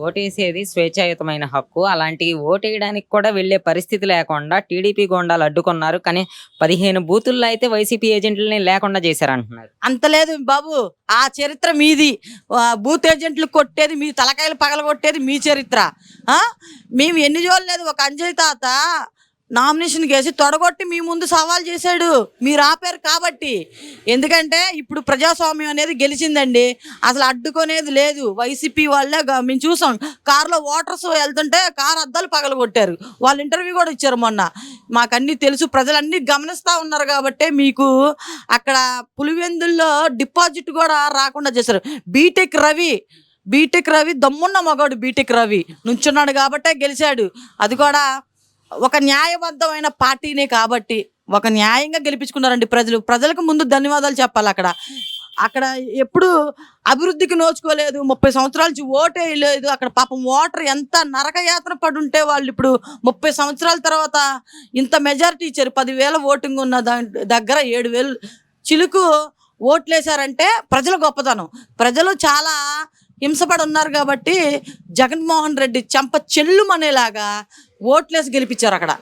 ఓటేసేది స్వేచ్ఛాయుతమైన హక్కు. అలాంటి ఓటేయడానికి కూడా వెళ్ళే పరిస్థితి లేకుండా టీడీపీ గూండాలు అడ్డుకున్నారు. కానీ 15 బూతుల్లో అయితే వైసీపీ ఏజెంట్లని లేకుండా చేశారంటున్నారు. అంత లేదు బాబు, ఆ చరిత్ర మీది. బూత్ ఏజెంట్లు కొట్టేది మీ తలకాయలు పగలగొట్టేది మీ చరిత్ర. మేము ఎన్ని చూడలేదు. ఒక అంజయ్ తాత నామినేషన్ కేసి తొడగొట్టి మీ ముందు సవాల్ చేశాడు, మీరు ఆపారు కాబట్టి. ఎందుకంటే ఇప్పుడు ప్రజాస్వామ్యం అనేది గెలిచిందండి, అసలు అడ్డుకునేది లేదు. వైసీపీ వాళ్ళే మేము చూసాం, కారులో ఓటర్స్ వెళ్తుంటే కారు అద్దాలు పగలగొట్టారు. వాళ్ళు ఇంటర్వ్యూ కూడా ఇచ్చారు మొన్న. మాకన్నీ తెలుసు, ప్రజలన్నీ గమనిస్తూ ఉన్నారు కాబట్టి మీకు అక్కడ పులివెందుల్లో డిపాజిట్ కూడా రాకుండా చేశారు. బీటెక్ రవి దమ్మున్న మగాడు. బీటెక్ రవి నుంచున్నాడు కాబట్టే గెలిచాడు. అది కూడా ఒక న్యాయబద్ధమైన పార్టీనే కాబట్టి ఒక న్యాయంగా గెలిపించుకున్నారండి ప్రజలకు ముందు ధన్యవాదాలు చెప్పాలి. అక్కడ ఎప్పుడు అభివృద్ధికి నోచుకోలేదు. 30 సంవత్సరాల నుంచి ఓటే వేయలేదు. అక్కడ పాపం ఓటర్ ఎంత నరకయాత్ర పడి ఉంటే వాళ్ళు ఇప్పుడు 30 సంవత్సరాల తర్వాత ఇంత మెజారిటీ ఇచ్చారు. 10,000 ఓటింగ్ ఉన్న దగ్గర 7,000 చిలుకు ఓట్లేశారంటే ప్రజల గొప్పతనం. ప్రజలు చాలా హింసపడి ఉన్నారు కాబట్టి జగన్మోహన్ రెడ్డి చెంప చెల్లుమనేలాగా ఓట్లేసి గెలిపించారు అక్కడ.